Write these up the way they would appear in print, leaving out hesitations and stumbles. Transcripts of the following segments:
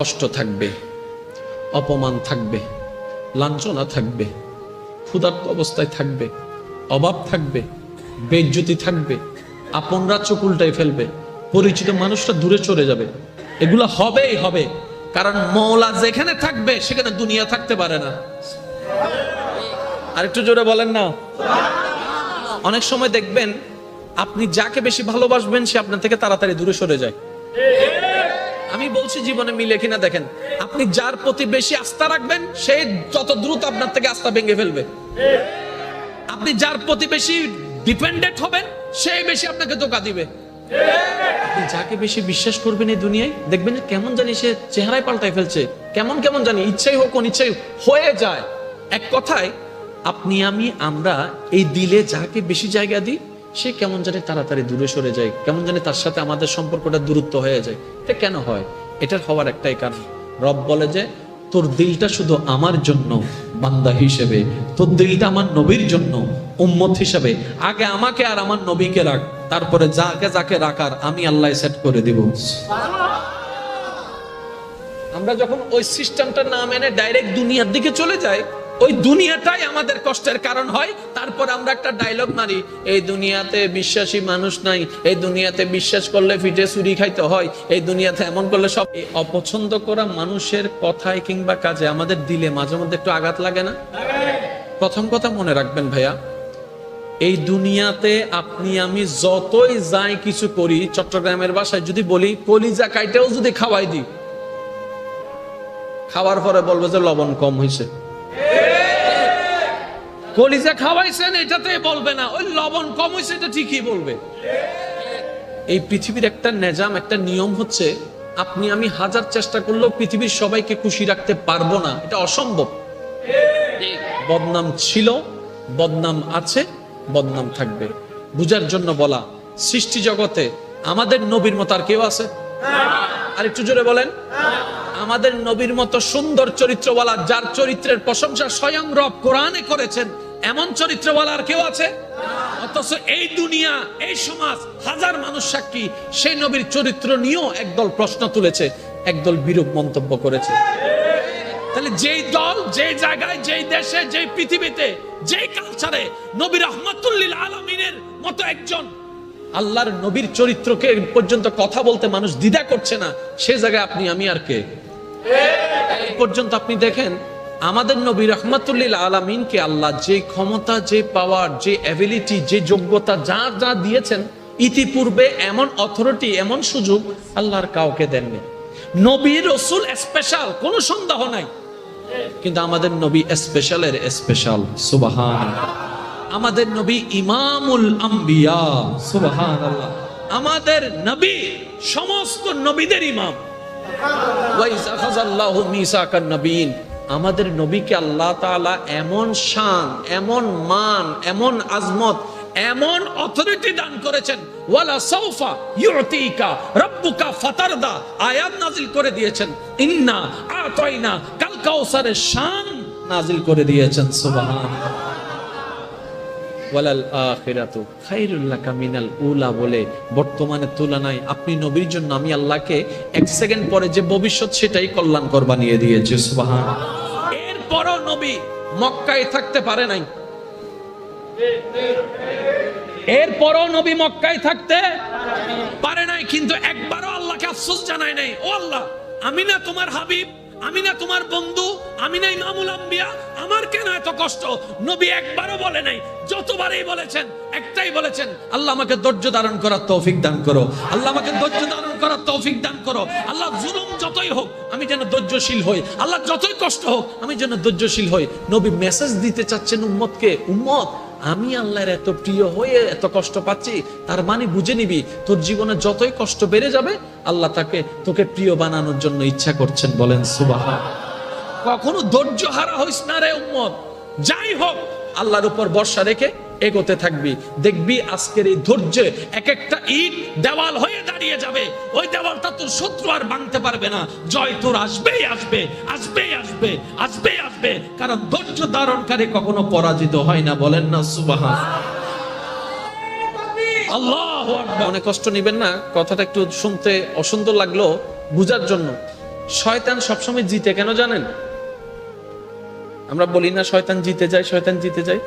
কষ্ট থাকবে, অপমান থাকবে, লাঞ্ছনা থাকবে, ক্ষুধার্ত অবস্থায় থাকবে, অভাব থাকবে, বেইজ্জতি থাকবে, আপনরা চোখ উল্টাই ফেলবে, পরিচিত মানুষরা দূরে চলে যাবে। এগুলো হবেই হবে, কারণ মওলা যেখানে থাকবে সেখানে দুনিয়া থাকতে পারে না। আরেকটু জোরে বলেন না। অনেক সময় দেখবেন আপনি যাকে বেশি ভালোবাসবেন সে আপনার থেকে তাড়াতাড়ি দূরে সরে যায়। আমি বলছি জীবনে মিলে কিনা দেখেন, আপনি যার প্রতি বেশি আস্থা রাখবেন সে যত দ্রুত আপনার থেকে আস্থা ভেঙে ফেলবে। আপনি যার প্রতি বেশি ডিপেন্ডেন্ট হবেন সেই বেশি আপনাকে ধোঁকা দিবে। আপনি যাকে বেশি বিশ্বাস করবেন এই দুনিয়ায় দেখবেন যে কেমন জানি সে চেহারায় পাল্টায় ফেলছে, কেমন জানি ইচ্ছাই হোক অনিচ্ছাই হয়ে যায়। এক কথায় আপনি আমরা এই দিলে যাকে বেশি জায়গা দিই সে কেমন জানি তাড়াতাড়ি দূরে সরে যায়, কেমন জানি তার সাথে আমাদের সম্পর্কটা দূরত্ব হয়ে যায়। এটা কেন হয়? এটার হওয়ার একটাই কারণ, রব বলে যে তোর দিলটা শুধু আমার জন্য বান্দা হিসেবে, তোর দিলটা আমার নবীর জন্য উম্মত হিসেবে, আগে আমাকে আর আমার নবীকে রাখ, তারপরে যাকে রাখার আমি আল্লাহ সেট করে দিব। আমরা যখন ওই সিস্টেমটা না মেনে ডাইরেক্ট দুনিয়ার দিকে চলে যাই, ওই দুনিয়াটাই আমাদের কষ্টের কারণ হয়। তারপর আমরা একটা ডায়লগ মারি, এই দুনিয়াতে বিশ্বাসী মানুষ নাই, এই দুনিয়াতে বিশ্বাস করলে ফিটে চুরি খাইতে হয়, এই দুনিয়াতে এমন করলে সব। এই অপছন্দ করা মানুষের কথায় কিংবা কাজে আমাদের দিলে মাঝে মধ্যে একটু আঘাত লাগে না? প্রথম কথা মনে রাখবেন ভাইয়া, এই দুনিয়াতে আপনি আমি যতই যাই কিছু করি, চট্টগ্রামের ভাষায় যদি বলি কলিজা কাইটাও যদি খাওয়াই দিই, খাওয়ার পরে বলবো যে লবণ কম হয়েছে। কলিজা খাওয়াইছেন এটাতে বলবে না, ওই লবণ কম হয়েছে এটা ঠিকই বলবে। এই পৃথিবীর একটা নিজাম, একটা নিয়ম হচ্ছে আপনি আমি হাজার চেষ্টা করলেও পৃথিবীর সবাইকে খুশি রাখতে পারবো না, এটা অসম্ভব। বদনাম ছিল, বদনাম আছে, বদনাম থাকবে। বুঝার জন্য বলা, সৃষ্টি জগতে আমাদের নবীর মতো আর কেউ আছে? আর একটু জোরে বলেন। আমাদের নবীর মতো সুন্দর চরিত্রওয়ালা, যার চরিত্রের প্রশংসা স্বয়ং রব কোরআনে করেছেন, এমন চরিত্রওয়ালা আর কেউ আছে? অথচ এই দুনিয়া, এই সমাজ, হাজার মানুষ সাক্ষী সেই নবীর চরিত্র নিয়েও একদল প্রশ্ন তুলেছে, একদল বিরূপ মন্তব্য করেছে। তাহলে যেই দল, যেই জায়গায়, যেই দেশে, যেই পৃথিবীতে, যেই কালচারে নবী রাহমাতুল লিল আলামিনের মতো একজন আল্লাহর নবীর চরিত্রকে পর্যন্ত কথা বলতে মানুষ দ্বিধা করছে না, সে জায়গায় আপনি আমি আর কে? এই পর্যন্ত আপনি দেখেন আমাদের নবী রাহমাতুল লিল আলামিনকে আল্লাহ যে ক্ষমতা, যে পাওয়ার, যে অ্যাবিলিটি, যে যোগ্যতা যা দিয়েছেন, ইতিপূর্বে এমন অথরিটি, এমন সুযোগ আল্লাহর কাউকে দেননি। নবী রাসূল স্পেশাল, কোনো সন্দেহ নাই, কিন্তু আমাদের নবী স্পেশালের স্পেশাল। সুবহানাল্লাহ। আমাদের নবী ইমামুল আম্বিয়া। সুবহানাল্লাহ। আমাদের নবী সমস্ত নবীদের ইমাম। ওয়া ইয আখাযাল্লাহু মিসাকান নবিয়্যিন। আমাদের নবীকে আল্লাহ তাআলা এমন শান, এমন মান, এমন আজমত, এমন অথরিটি দান করেছেন, ওয়ালা সাউফা ইউতিকা রাব্বুকা ফাতারদা আয়াত নাজিল করে দিয়েছেন, ইন্না আতাইনা কাল কাউসারের শান নাজিল করে দিয়েছেন। সুবহানাল্লাহ। ওয়ালাল আখিরাতু খায়রুল লাকা মিনাল উলা বলে বর্তমানের তুলনায় আপনি নবীর জন্য আমি আল্লাহকে এক সেকেন্ড পরে যে ভবিষ্যৎ সেটাই কল্যাণকর বানিয়ে দিয়েছি। সুবহানাল্লাহ। এরপরও নবী মক্কায় থাকতে পারে নাই, এরপরও নবী মক্কায় থাকতে পারে নাই, কিন্তু একবারও আল্লাহকে আফসোস জানায় নাই, ও আল্লাহ আমি না তোমার হাবিব, আমি না তোমার বন্ধু, আমি না ইমামুল আম্বিয়া, আমার কেন এত কষ্ট? নবী একবারও বলে নাই। যতবারই বলেছেন একটাই বলেছেন, আল্লাহ আমাকে ধৈর্য ধারণ করার তৌফিক দান করো, আল্লাহ আমাকে ধৈর্য ধারণ করার তৌফিক দান করো, আল্লাহ জুলুম যতই হোক আমি যেন ধৈর্যশীল হই, আল্লাহ যতই কষ্ট হোক আমি যেন ধৈর্যশীল হই। নবী মেসেজ দিতে চাচ্ছেন উম্মতকে, উম্মত আমি আল্লাহর এত প্রিয় হয়ে এত কষ্ট পাচ্ছি, তার মানে বুঝে নিবি তোর জীবনে যতই কষ্ট বেড়ে যাবে আল্লাহ তোকে প্রিয় বানানোর জন্য ইচ্ছা করছেন। বলেন সুবহানাল্লাহ। কখনো ধৈর্য হারা হইস না রে উম্মত। যাই হোক আল্লাহর উপর ভরসা রেখে এগোতে থাকবি, দেখবি আজকের এই ধৈর্যে এক একটা ইট দেওয়াল হয়ে দাঁড়িয়ে যাবে। ওই দেওয়ালটা তোর শত্রু আর ভাঙতে পারবে না। জয় তোর আসবেই আসবে, আসবেই আসবে, আসবেই আসবে, কারণ ধৈর্য ধারণকারী কখনো পরাজিত হয় না। বলেন না সুবহানাল্লাহ। আল্লাহু আকবার। অনেক কষ্ট নিবেন না, কথাটা একটু শুনতে অসুন্দর লাগলো বুঝার জন্য। শয়তান সবসময় জিতে কেন জানেন? আমরা বলি না শয়তান জিতে যায়, শয়তান জিতে যায়।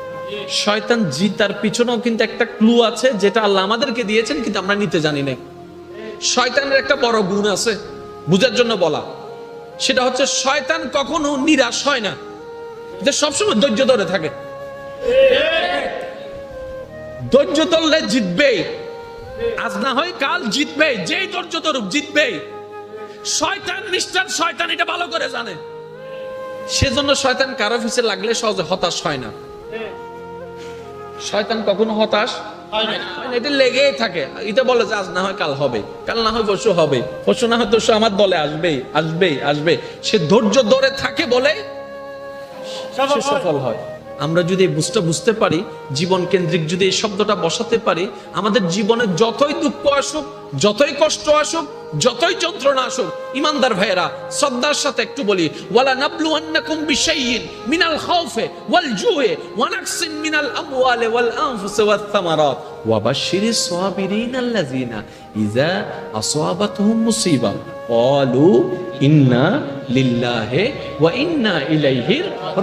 শয়তান জিতার পিছনেও কিন্তু একটা ক্লু আছে, যেটা আল্লাহ আমাদেরকে দিয়েছেন, কিন্তু আমরা নিতে জানি না। শয়তানের একটা বড় গুণ আছে, বুঝার জন্য বলা। সেটা হচ্ছে শয়তান কখনো নিরাশ হয় না, যে সবসময় ধৈর্য ধরে থাকে। ধৈর্য ধরলে জিতবেই, আজ না হয় কাল জিতবেই। যেই ধৈর্য ধরুক জিতবেই। শয়তান মিস্টার শয়তান এটা ভালো করে জানে। সেজন্য শয়তান কারো পিছে লাগলে সহজে হতাশ হয় না। শয়তান কখনো হতাশ হয় না, এটা লেগেই থাকে। এটা বলে যে আজ না হয় কাল হবে, কাল না হয় পরশু হবে, পরশু না হয় তরশু আমার দলে আসবেই আসবেই আসবে। সে ধৈর্য ধরে থাকে বলে সে সফল হয়। আমরা যদি এই বুঝতে পারি, জীবন কেন্দ্রিক যদি এই শব্দটা বসাতে পারি, আমাদের জীবনে যতই দুঃখ আসুক, যতই কষ্ট আসুক, যতই যন্ত্রণা আসুক, ইমানদার ভাইয়েরা শ্রদ্ধার সাথে একটু বলি, ওয়ালা নাবলুয়ান্নাকুম বিশাইইন মিনাল খাউফি ওয়াল জুই ওয়া নাকসিন মিনাল আমওয়ালি ওয়াল আনফুসি ওয়াত থামারাত ওয়া বাশশিরিস সাবিরিন আল্লাযিনা ইযা আসাবাতহুম মুসিবা ক্বালু ইন্না লিল্লাহি ওয়া ইন্না ইলাইহি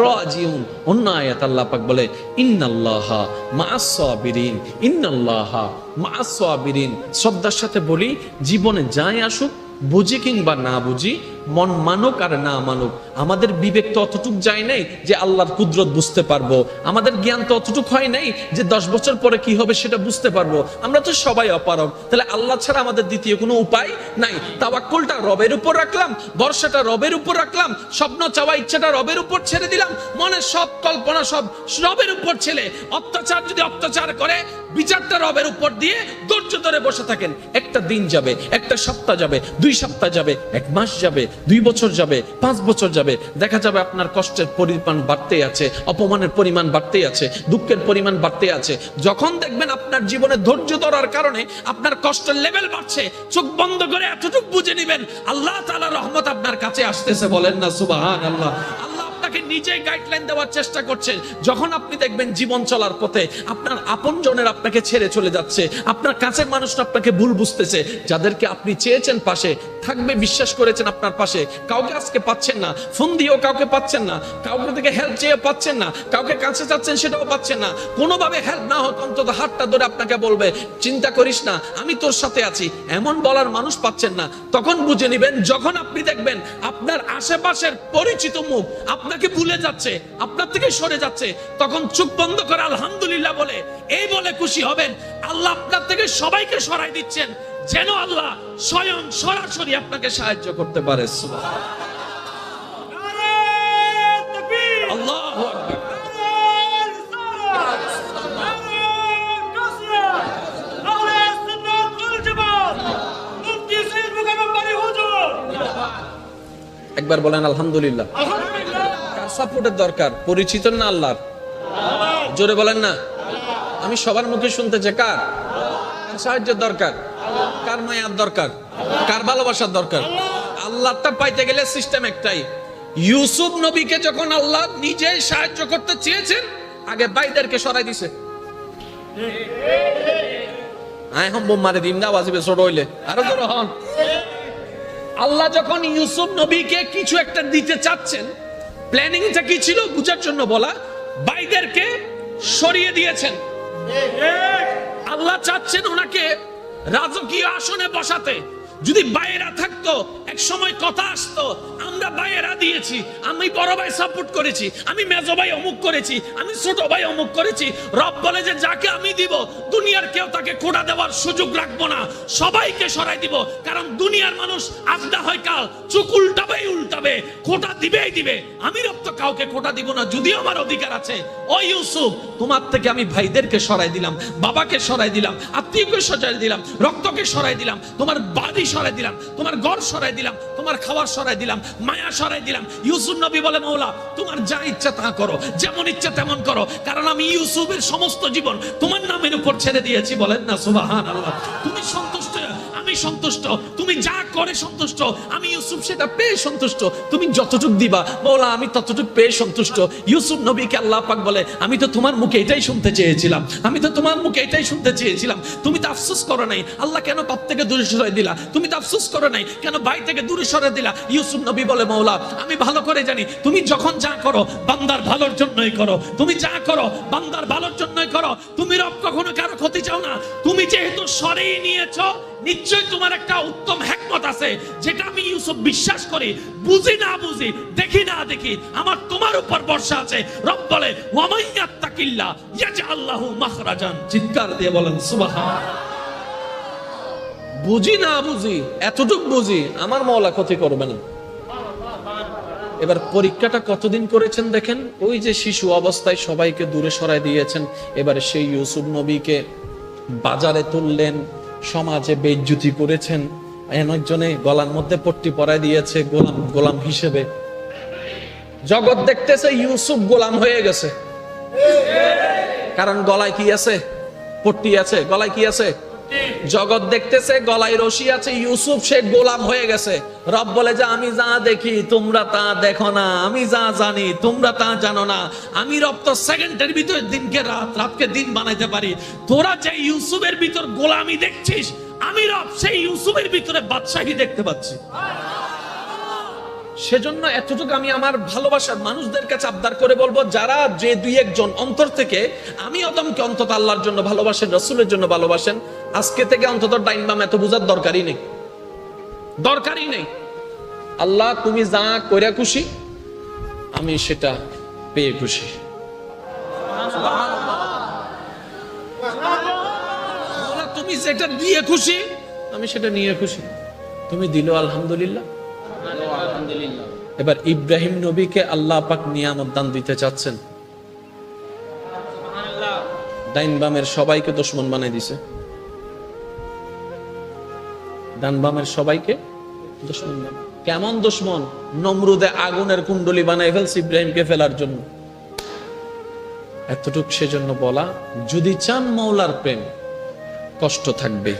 রাজিউন। অন্য আয়াত আল্লাহ পাক বলে ইন্নাল্লাহা মা'আস সাবিরিন, ইন্নাল্লাহা মা'আস সাবিরিন। শ্রদ্ধার সাথে বলি, জীবনে যাই আসুক, বুঝি কিংবা না বুঝি, মন মানুক আর না মানুক, আমাদের বিবেক তো অতটুক যায় নাই যে আল্লাহর কুদরত বুঝতে পারবো। আমাদের জ্ঞান তো অতটুক হয় নাই যে 10 বছর পরে কি হবে সেটা বুঝতে পারবো। আমরা তো সবাই অপারগ। তাহলে আল্লাহ ছাড়া আমাদের দ্বিতীয় কোনো উপায় নাই। তাওয়াক্কুলটা রবের উপর রাখলাম, ভরসাটা রবের উপর রাখলাম, স্বপ্ন চাওয়া ইচ্ছাটা রবের উপর ছেড়ে দিলাম, মনের সব কল্পনা সব রবের উপর ছেড়ে, অত্যাচার যদি অত্যাচার করে বিচারটা রবের উপর দিয়ে ধৈর্য ধরে বসে থাকেন। একটা দিন যাবে, একটা সপ্তাহ যাবে, 2 সপ্তাহ যাবে, 1 মাস যাবে, 2 বছর যাবে, 5 বছর যাবে, দেখা যাবে আপনার কষ্টের পরিমাণ বাড়তেই আছে, অপমানের পরিমাণ বাড়তেই আছে, দুঃখের পরিমাণ বাড়তেই আছে। যখন দেখবেন আপনার জীবনে ধৈর্য ধরার কারণে আপনার কষ্টের লেভেল বাড়ছে, চোখ বন্ধ করে এতটুকু বুঝে নেবেন আল্লাহ তাআলার রহমত আপনার কাছে আসতেছে। বলেন না সুবহানাল্লাহ। আল্লাহ আপনাকে নিজেই গাইডলাইন দেওয়ার চেষ্টা করছেন। যখন আপনি দেখবেন জীবন চলার পথে আপনার আপনজনের আপনাকে ছেড়ে চলে যাচ্ছে, আপনার কাছের মানুষটা আপনাকে ভুল বুঝতেছে, যাদেরকে আপনি চেয়েছেন পাশে থাকবে, বিশ্বাস করেছেন আপনার পাশে, কাউকে আজকে পাচ্ছেন না, ফোন দিয়েও কাউকে পাচ্ছেন না, কাউকে থেকে হেল্প চেয়ে পাচ্ছেন না, কাউকে কাছে চাচ্ছেন সেটাও পাচ্ছেন না, কোনোভাবে হেল্প না হোক অন্তত হাতটা ধরে আপনাকে বলবে চিন্তা করিস না, আমি তোর সাথে আছি, এমন বলার মানুষ পাচ্ছেন না। তখন বুঝে নেবেন, যখন আপনি দেখবেন আপনার আশেপাশের পরিচিত মুখ আপনাকে ভুলে যাচ্ছে, আপনার থেকে সরে যাচ্ছে, তখন চোখ বন্ধ করে আলহামদুলিল্লাহ বলে এই বলে খুশি হবেন আল্লাহ আপনার থেকে সবাইকে সরাই দিচ্ছেন, যেন আল্লাহ স্বয়ং সরাসরি আপনাকে সাহায্য করতে পারে। আল্লাহু আকবার। একবার বলেন আলহামদুলিল্লাহ। কার সাপোর্টের দরকার? পরিচিত না আল্লাহর? জোরে বলেন না। আমি সবার মুখে শুনতে চাই, কার সাহায্যের দরকার? কার মায়ার দরকার? কার ভালোবাসার দরকার? আল্লাহটা পাইতে গেলে সিস্টেম একটাই। ইউসুফ নবীকে যখন আল্লাহ নিজেই সাহায্য করতে চেয়েছেন, আগে ভাইদেরকে সরাই দিছে। আয় হম মারে দিন না বাজিবে ছোট হইলে আরো জোরে হন। আল্লাহ যখন ইউসুফ নবীকে কিছু একটা দিতে চাচ্ছেন, প্ল্যানিংটা কি ছিল বুঝার জন্য বলা, ভাইদেরকে সরিয়ে দিয়েছেন। আল্লাহ চাচ্ছেন ওনাকে রাজকীয় আসনে বসাতে। যদি বাইরা থাকতো, এক সময় কথা আসতো, আমরা বাইরা দিয়েছি, আমি বড় ভাই সাপোর্ট করেছি, আমি মেজো ভাই অমুক করেছি, আমি ছোট ভাই অমুক করেছি। রব বলে যে যাকে আমি দিব, দুনিয়ার কেউ তাকে খোঁটা দেওয়ার সুযোগ রাখবো না, সবাইকে সরাই দিব। কারণ দুনিয়ার মানুষ আজ না হয় কাল চোখ উল্টাবে, খোঁটা দিবেই দিবে। আমি রব তো কাউকে খোঁটা দিব না, যদিও আমার অধিকার আছে। ও ইউসুফ, তোমার থেকে আমি ভাইদেরকে সরাই দিলাম, বাবাকে সরাই দিলাম, আত্মীয়কে সরাই দিলাম, রক্তকে সরাই দিলাম, তোমার বাড়ি সরাই দিলাম, তোমার ঘর সরাই দিলাম, তোমার খাবার সরাই দিলাম, মায়া সরাই দিলাম। ইউসুফ নবী বলে মওলা তোমার যা ইচ্ছা তা করো, যেমন ইচ্ছা তেমন করো, কারণ আমি ইউসুফের সমস্ত জীবন তোমার নামের উপর ছেড়ে দিয়েছি। বলেন না সুবহানাল্লাহ। তুমি সন্তুষ্ট, আমি আমি সন্তুষ্ট, তুমি যা করে সন্তুষ্ট, আমি ইউসুফ সেটা পেয়ে সন্তুষ্ট, তুমি যতটুক দিবা মওলা আমি ততটুক পেয়ে সন্তুষ্ট। ইউসুফ নবীকে আল্লাহ পাক বলে আমি তো তোমার মুখে এটাই শুনতে চেয়েছিলাম, আমি তো তোমার মুখে এটাই শুনতে চেয়েছিলাম। তুমি তো আফসোস করো নাই আল্লাহ কেন বাপ থেকে দূরে সরাই দিলা, তুমি তো আফসোস করো নাই কেন ভাই থেকে দূরে সরাই দিলা। ইউসুফ নবী বলে মওলা আমি ভালো করে জানি তুমি যখন যা করো বান্দার ভালোর জন্যই করো, তুমি যা করো বান্দার ভালোর জন্যই করো, তুমি রব কখনো কারো ক্ষতি চাও না। তুমি যেহেতু সরিয়ে নিয়েছো নিশ্চয়ই তোমার একটা উত্তম হিকমত আছে, যেটা আমি ইউসুফ বিশ্বাস করি, বুঝি না বুঝি, দেখি না দেখি, আমার তোমার উপর ভরসা আছে। রব বলে ওয়ামাইয়াত্তাকিল্লাহ ইয়াজআল্লাহু মাখরাজান, চিৎকার দিয়ে বলেন সুবহানাল্লাহ। বুঝি না বুঝি, এতটুক বুঝি আমার মওলা ক্ষতি করবে না। এবার পরীক্ষাটা কতদিন করেছেন দেখেন, ওই যে শিশু অবস্থায় সবাইকে দূরে সরাই দিয়েছেন, এবারে সেই ইউসুফ নবীকে বাজারে তুললেন, সমাজে বেইজ্জতি করেছেন, একজনে গলার মধ্যে পট্টি পরায় দিয়েছে গোলাম গোলাম হিসেবে। জগৎ দেখতেছে ইউসুফ গোলাম হয়ে গেছে, কারণ গলায় কি আছে? পট্টি আছে। গলায় কি আছে? জগৎ দেখতেছে গলায় রশি আছে, ইউসুফ সে গোলাম হয়ে গেছে। রব বলে যে আমি যা দেখি তোমরা তা দেখো না, আমি যা জানি তোমরা তা জানো না। আমি রব তো সেকেন্ডের ভিতর দিনকে রাত, রাতকে দিন বানাইতে পারি। তোরা যে ইউসুফের ভিতর গোলামি দেখছিস, আমি রব সেই ইউসুফের ভিতরে বাদশাহী দেখতে পাচ্ছি। সেজন্য এতটুকু আমি আমার ভালোবাসার মানুষদের কাছে আবদার করে বলবো, যারা যে দুই একজন অন্তর থেকে আমি অদমকে অন্তত আল্লাহর জন্য ভালোবাসেন, রাসূলের জন্য ভালোবাসেন, আজকে থেকে অন্তত ডাইন বাম এত বুঝার দরকারই নেই, দরকারই নেই। আল্লাহ তুমি যা কইরা খুশি আমি সেটা পেয়ে খুশি। তুমি যেটা দিয়ে খুশি আমি সেটা নিয়ে খুশি। তুমি দিলো আলহামদুলিল্লাহ। এবার ইব্রাহিম নবীকে আল্লাহ পাক নিয়ামত দান দিতে চাচ্ছেন, ডাইন বামের সবাইকে দুশমন বানাই দিছে, ডান বামের সবাইকে দুশমন। কেমন দুশমন? নমরুদে আগুনের কুণ্ডলি বানাই ফেলছে ইব্রাহিমকে ফেলার জন্য। এতটুক সেজন্য বলা, যদি চান মওলার প্রেম, কষ্ট থাকবে,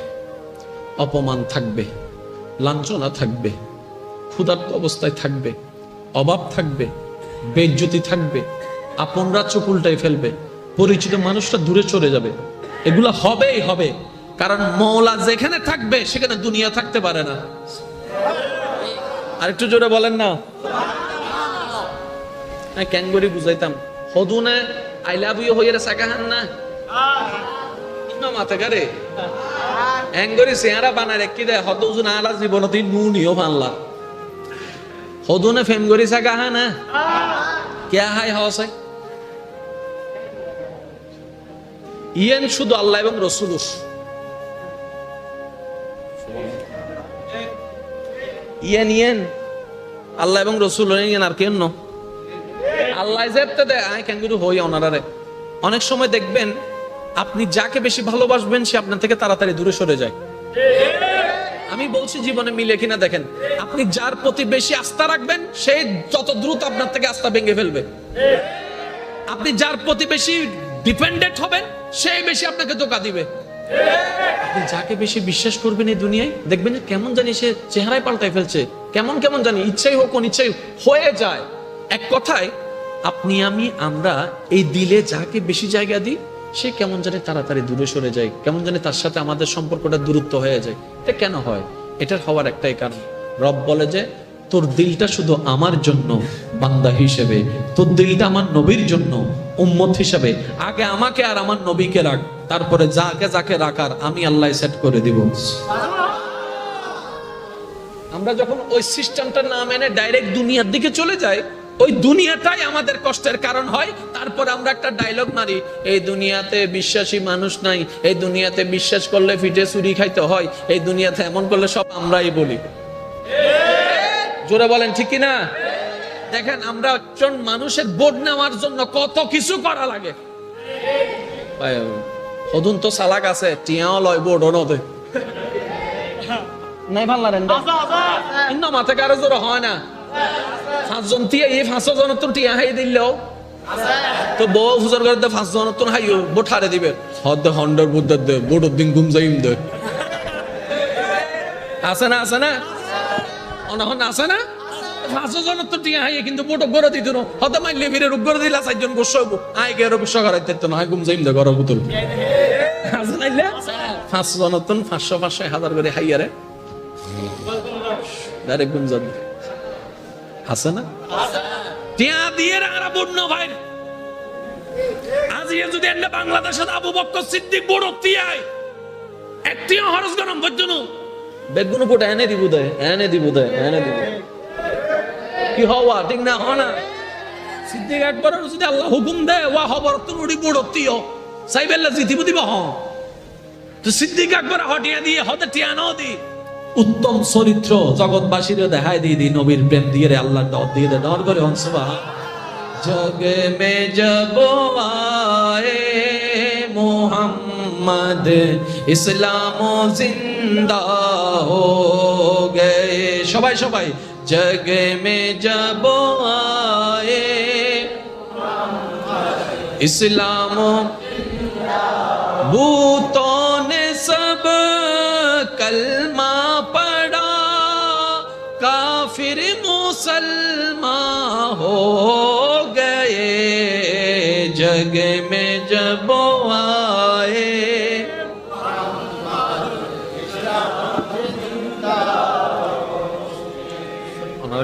অপমান থাকবে, লাঞ্ছনা থাকবে, ক্ষুধার্ত অবস্থায় থাকবে, অভাব থাকবে, বেইজ্জতি থাকবে, আপনরা চোখ উল্টাই ফেলবে, পরিচিত মানুষটা দূরে চলে যাবে, এগুলা হবেই হবে। কারণ মওলা যেখানে থাকবে সেখানে দুনিয়া থাকতে পারে না। আরেকটু জোরে বলেন না। ক্যাঙ্গরি বুঝাইতাম হদুনে আই লাভ ইউ হইরে সাকাহান না ইনো মাথা গারে এঙ্গরি চেহারা বানায় রেখে দেয় হদুন আলা জীবনতি নুনিও বানলা হদুনে ফেম গরি সাকাহা না কে হাই হসে ইয়েন শুধু আল্লাহ এবং রসুল। ইয়েন ইয়েন আল্লাহ এবং রসুল ইয়েন আর কেন আল্লাহ যেতে দেয় আয় কেন কিন্তু হই ওনারে। অনেক সময় দেখবেন আপনি যাকে বেশি ভালোবাসবেন সে আপনার থেকে তাড়াতাড়ি দূরে সরে যায়। আমি বলছি জীবনে মিলে কিনা দেখেন, আপনি যার প্রতি বেশি আস্থা রাখবেন সে যত দ্রুত আপনার থেকে আস্থা ভেঙে ফেলবে। আপনি যার প্রতি বেশি ডিপেন্ডেন্ট হবেন সেই বেশি আপনাকে ধোঁকা দিবে। আপনি যাকে বেশি বিশ্বাস করবেন এই দুনিয়ায় দেখবেন যে কেমন জানি সে চেহারায় পাল্টাই ফেলছে, কেমন কেমন জানি ইচ্ছাই হোক অনিচ্ছাই হয়ে যায়। এক কথায় আপনি আমরা এই দিলে যাকে বেশি জায়গা দিই সে কেমন জানি তাড়াতাড়ি দূরে সরে যায়, কেমন জানি তার সাথে আমাদের সম্পর্কটা দূরত্ব হয়ে যায়। এটা কেন হয়? এটার হওয়ার একটাই কারণ, রব বলে যে তোর দিলটা শুধু আমার জন্য বান্দা হিসেবে, তোর দিলটা আমার নবীর জন্য উম্মত হিসেবে, আগে আমাকে আর আমার নবীকে রাখ, তারপরে যাকে যাকে রাখার আমি আল্লাহ সেট করে দিব। আমরা যখন ওই সিস্টেমটা না মেনে ডাইরেক্ট দুনিয়ার দিকে চলে যাই, ওই দুনিয়াটাই আমাদের কষ্টের কারণ হয়। তারপর আমরা একটা ডায়লগ মারি, এই দুনিয়াতে বিশ্বাসী মানুষ নাই, এই দুনিয়াতে বিশ্বাস করলে ফিটে চুরি খাইতে হয়, এই দুনিয়াতে এমন করলে সব আমরাই বলি। জোরে বলেন ঠিক কিনা? দেখেন আমরা একজন মানুষের বোর্ড নেওয়ার জন্য কত কিছু করা লাগে। হদুন তো সালাক আছে টিয়াও লয় বোর্ড নদে নাই ভাল লাগেন ইন্ন মাথা কারো জোর হয় না। পাঁচজন টিয়া এই 500 জনের তো টিয়া হাই দিলেও তো বউ হুজুর করে 5 জনের তো হাইও বোট হারে দিবে হদ হন্ডর বুদ্ধ দে বোর্ড দিন ঘুম যাইম দে আছে না আছে না অনহন আছে না 500 জন তো টিয়া হাইয়ে কিন্তু বড় গড়ে দিত না হত মাইলে ফিরে রুগ করে দিলা 4 জন গোসব আই গে রুগ সগারাইতে তো না ঘুম যাইম দে গড় বুতল আছে নাইলে 500 জন তো 500 500 1000 করে হাইয়ারে ডাইরেক্ট ঘুম যাবে আছে না টিয়া দিয়ে আরা বন্য ভাই আজ যদি এন্ড বাংলাদেশে আবু বকর সিদ্দিক বড় টিয়াই একটিও হরস গরম বজ্জনু বেগুন পোটা এনে দিব কি হওয়া ঠিক না হনা সিদ্দিক একবার যদি আল্লাহ হুকুম দেয় ওয়া খবর তো উড়ি বড়তিও সাইবেল্লা জিতিব দিব হ তো সিদ্দিক একবার হটিয়া দিয়ে হতে টিয়া নাও দি উত্তম চরিত্র জগৎবাসীর দেখায় দি নবীর প্রেম দিয়ে রে আল্লাহর দাওয়াত দিয়ে দে ডর করে হনসবা জগে মে জব আয়ে মোহাম্মদ ইসলাম জিন্দা হো গে সবাই সবাই जग में जब आए इस्लाम भूतों ने सब कलमा पढ़ा काफिर मुसलमान हो गए जग में जब आए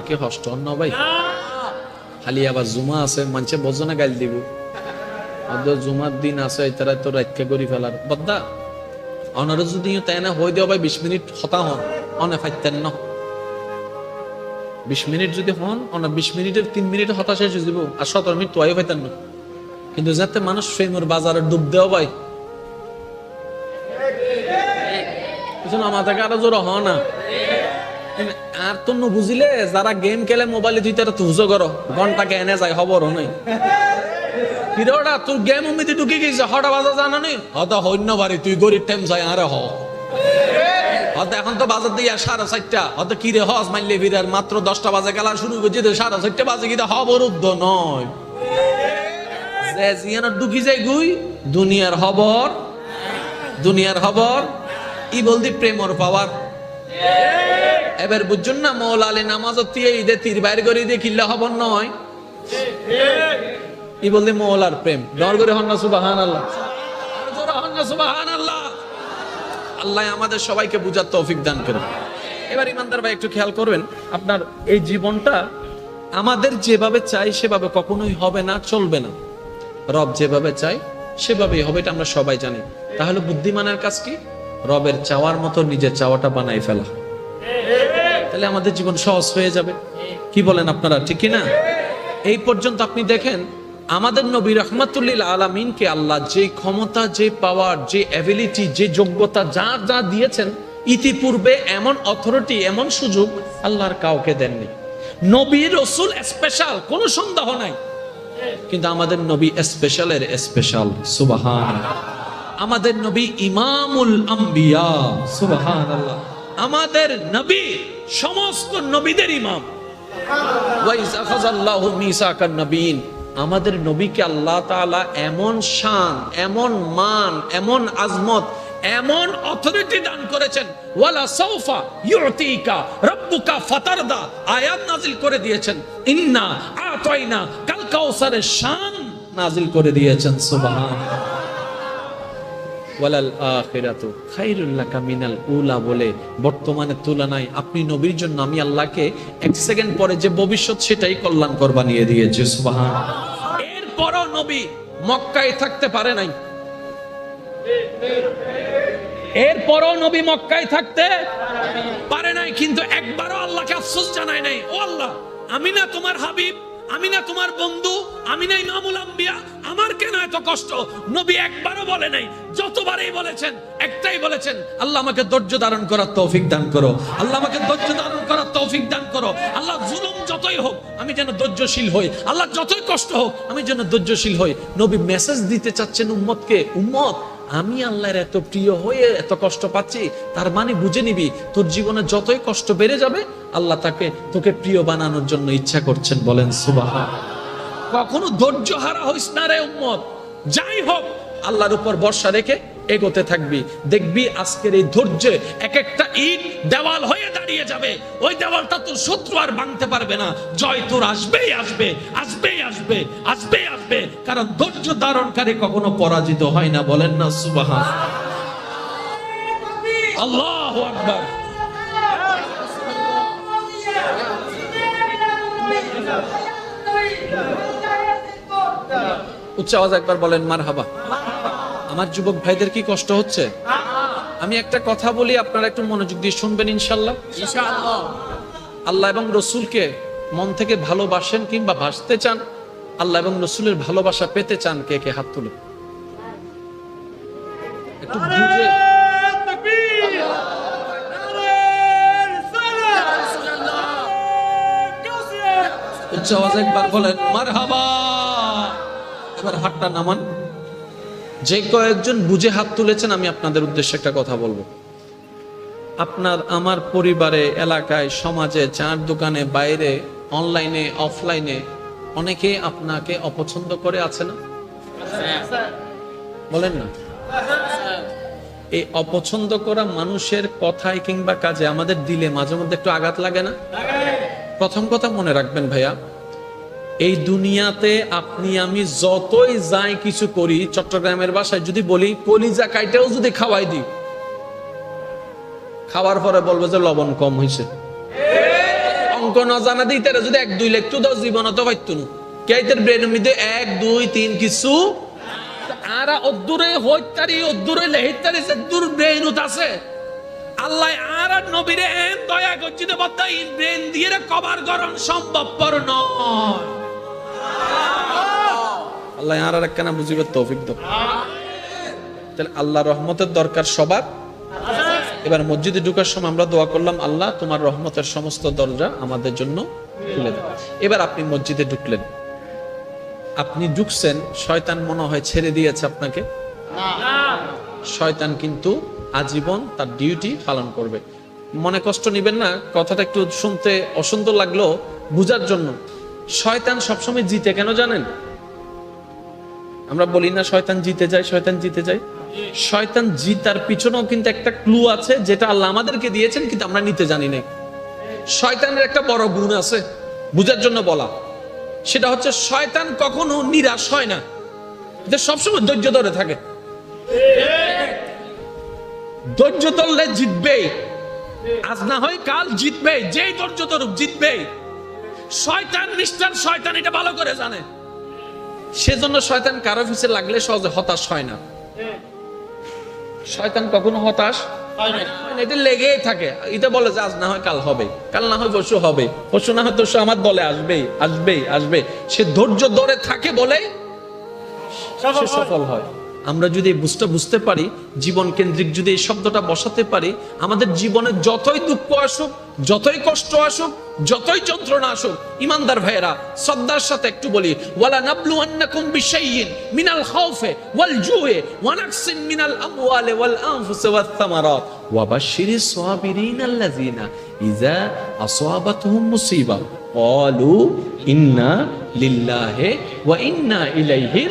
কি কষ্ট না ভাই খালি আবার জুমা আছে মানুষে বজনা গাইল দিব আদর জুমার দিন আছে তারা তো রাতকে করি ফেলার বদ্দা অনারে যদি তাই না হই দেও ভাই 20 মিনিট হতা হন অনে ফাইতেন না 20 মিনিট যদি হন অনা 20 মিনিটের 3 মিনিটে হতা শেষ হয়ে যাব আর 17 মিনিট তোয়াই ফাইতেন না কিন্তু যাতে মানুষ ফেমর বাজারে ডুব দেও ভাই কিছু না মাথা কাটা জোর হ না আর তো বুঝিলে যারা গেম খেলে মোবাইলে তুই তারা তুজো করো ঘন্টাকে এনে যায় খবর নাই কিরোটা তোর গেম উমিতে ঢুকে গেছে হটা বাজা জানা নেই হয়তো হইন্য বাড়ি তুই গরিব টাইম যায় আরে হয়তো এখন তো বাজার দিয়ে 4:30 হয়তো কিরে হস মাইলে ফিরার মাত্র 10টা বাজে খেলা শুরু করছে 4:30 বাজে কিনা অবরুদ্ধ নয় যে জিয়ানো ঢুকি যায় গুই দুনিয়ার খবর ই বলদি প্রেমর পাওয়ার এবার বুঝুন না মৌলা আলী নামাজ ঈদে তীর বাইর করে দিয়ে কিল্লা খবর নয় ই বলতে মৌলার প্রেম ডর করে হন না সুবহানাল্লাহ সুবহানাল্লাহ আল্লাহ আমাদের সবাইকে বুঝার তৌফিক দান করুন এবার ইমানদার ভাই একটু খেয়াল করবেন আপনার এই জীবনটা আমাদের যেভাবে চাই সেভাবে কখনোই হবে না চলবে না রব যেভাবে চাই সেভাবেই হবে এটা আমরা সবাই জানি তাহলে বুদ্ধিমানের কাজ কি রবের চাওয়ার মতো নিজের চাওয়াটা বানাই ফেলা তাহলে আমাদের জীবন সহজ হয়ে যাবে কি বলেন আপনারা ঠিক কি না এই পর্যন্ত আপনি দেখেন আমাদের নবী রাহমাতুল্লিল আলামিনকে আল্লাহ যে ক্ষমতা যে পাওয়ার যে অ্যাবিলিটি যে যোগ্যতা যা যা দিয়েছেন ইতিপূর্বে এমন অথরিটি এমন সুযোগ আল্লাহর কাউকে দেননি নবী রাসূল স্পেশাল কোনো সন্দেহ নাই কিন্তু আমাদের নবী স্পেশালের স্পেশাল সুবহানাল্লাহ আমাদের নবী ইমামুল আম্বিয়া সুবহানাল্লাহ আমাদের নবী সমস্ত নবীদের ইমাম ওয়াইজ আখাযাল্লাহু মিসাকান নবিয়িন আমাদের নবীকে আল্লাহ তাআলা এমন শান এমন মান এমন আজমত এমন অথরিটি দান করেছেন ওয়ালা সাউফা ইউতিকা রাব্বুকা ফাতারদা আয়াত নাযিল করে দিয়েছেন ইন্না আতাইনা কাল কাউসারের শান নাযিল করে দিয়েছেন সুবহানাল্লাহ ওয়ালাল আখিরাতু খায়রুল লাকা মিনাল উলা বলে বর্তমানে তুলনায় আপনি নবীর জন্য আমি আল্লাহকে 1 সেকেন্ড পরে যে ভবিষ্যৎ সেটাই কল্যাণকর বানিয়ে দিয়েছি সুবহানাল্লাহ এরপরও নবী মক্কায় থাকতে পারে নাই এরপরও নবী মক্কায় থাকতে পারে নাই কিন্তু একবারও আল্লাহকে আফসোস জানায় নাই ও আল্লাহ আমি না তোমার হাবিব আমি না তোমার বন্ধু আমি না ইমামুল আম্বিয়া আমার কেন এত কষ্ট নবী একবারও বলে নাই যতবারই বলেছেন একটাই বলেছেন আল্লাহ আমাকে ধৈর্য ধারণ করার তৌফিক দান করো আল্লাহ আমাকে ধৈর্য ধারণ করার তৌফিক দান করো আল্লাহ জুলুম যতই হোক আমি যেন ধৈর্যশীল হই আল্লাহ যতই কষ্ট হোক আমি যেন ধৈর্যশীল হই নবী মেসেজ দিতে চাচ্ছেন উম্মতকে উম্মত আমি আল্লাহর এত প্রিয় হয়ে এত কষ্ট পাচ্ছি তার মানে বুঝে নিবি তোর জীবনে যতই কষ্ট বেড়ে যাবে আল্লাহ তোকে প্রিয় বানানোর জন্য ইচ্ছা করছেন বলেন সুবহানাল্লাহ কখনো ধৈর্য হারা হইস না রে উম্মত যাই হোক আল্লাহর উপর ভরসা রেখে এগোতে থাকবি, দেখবি আজকের এই ধৈর্যে এক একটা ইট দেওয়াল হয়ে দাঁড়িয়ে যাবে। ওই দেওয়ালটা তোর শত্রু আর ভাঙতে পারবে না। জয় তোর আসবেই আসবে, আসবেই আসবে, আসবেই আসবে, কারণ ধৈর্য ধারণকারী কখনো পরাজিত হয় না। বলেন না সুবহান আল্লাহু আকবার। উচ্চ আওয়াজ একবার বলেন মারহাবা। আমার যুবক ভাইদের কি কষ্ট হচ্ছে? আমি একটা কথা বলি, আপনারা একটু মনোযোগ দিয়ে শুনবেন ইনশাআল্লাহ। আল্লাহ এবং রসুলকে মন থেকে ভালোবাসেন কিংবা ভাসতে চান, আল্লাহ এবং রসুলের ভালোবাসা পেতে চান, কে কে হাত তুলে একটু বুঝে। উচ্চ আওয়াজ একবার বলেন মারহাবা। এবার হাতটা নামান। যে কয়েকজন বুঝে হাত তুলেছেন, আমি আপনাদের উদ্দেশ্যে একটা কথা বলবো। আপনার আমার পরিবারে, এলাকায়, সমাজে, চার দোকানে, বাইরে, অনলাইনে, অফলাইনে অনেকে আপনাকে অপছন্দ করে, আছে না? বলেন না। এই অপছন্দ করা মানুষের কথায় কিংবা কাজে আমাদের দিলে মাঝে মধ্যে একটু আঘাত লাগে না? প্রথম কথা মনে রাখবেন ভাইয়া, এই দুনিয়াতে আপনি আমি যতই যাই কিছু করি, চট্টগ্রামের ভাষায় যদি বলি কলিজা কাইটাও যদি খাওয়াই দিই, খাওয়ার পরে বলবো যে লবণ কম হয়েছে। অঙ্ক না জানা দিই তারা যদি 1-2 লিখতো তো জীবন তো পাইতো না। কেইতের ব্রেনের মধ্যে 1-2-3 কিছু আর অদ্দুরে হইতারি অদ্দুরে লেহিতারি সে দূর ব্রেন আছে। আল্লাহ আর নবীরে এন দয়া করছি তো বদ্দা ইন ব্রেন দিয়ে কভার করন সম্ভবপর নয়। আল্লাহ আর একখানা বুঝিবার তৌফিক দাও। তাহলে আল্লাহ রহমতের দরকার সবার। এবার মসজিদে ঢোকার সময় আমরা দোয়া করলাম, আল্লাহ তোমার রহমতের সমস্ত দরজা আমাদের জন্য খুলে দাও। এবার আপনি মসজিদে ঢুকলেন, আপনি ঢুকছেন, শয়তান মনে হয় ছেড়ে দিয়েছে আপনাকে? শয়তান কিন্তু আজীবন তার ডিউটি পালন করবে। মনে কষ্ট নিবেন না, কথাটা একটু শুনতে অসুন্দর লাগলো বুঝার জন্য। শয়তান সবসময় জিতে কেন জানেন? আমরা বলি না শয়তান জিতে যায়, শয়তান জিতে যায়। শয়তান জিতার পিছনেও কিন্তু একটা ক্লু আছে, যেটা আল্লাহ আমাদেরকে দিয়েছেন কিন্তু আমরা নিতে জানি না। শয়তানের একটা বড় গুণ আছে, বুঝার জন্য বলা। সেটা হচ্ছে শয়তান কখনো নিরাশ হয় না, এটা সবসময় ধৈর্য ধরে থাকে। ধৈর্য ধরলে জিতবে, আজ না হয় কাল জিতবে। যেই ধৈর্য ধরুক জিতবে। শয়তান নিষ্ঠার শয়তান এটা ভালো করে জানে। সেজন্য শয়তান কারো পিছে লাগলে সহজে হতাশ হয় না। শয়তান কখনো হতাশ হয় না, এটা লেগেই থাকে। এটা বলে যে আজ না হয় কাল হবে, কাল না হয় পরশু হবে, পরশু না হয় তরশু আমার দলে আসবে, আসবে, আসবে। সে ধৈর্য ধরে থাকে বলে সে সফল হয়। আমরা যদি বুঝতে পারি, জীবন কেন্দ্রিক যদি এই শব্দটা বসাতে পারি, আমাদের জীবনে যতই দুঃখ আসুক, যতই কষ্ট আসুক, যতই যন্ত্রণা আসুক, ইমানদার ভাইয়েরা শ্রদ্ধার সাথে একটু বলি, ওয়ালা নাবলুয়ান্নাকুম বিশাইইন মিনাল খাউফি ওয়াল জুই ওয়া নাকসিন মিনাল আমওয়ালি ওয়াল আনফুসি ওয়াস সামারাত ওয়া বাশশিরিস সাবিরিনাল্লাযিনা ইযা আসাবাতহুম মুসিবা ক্বালু ইন্না লিল্লাহি ওয়া ইন্না ইলাইহি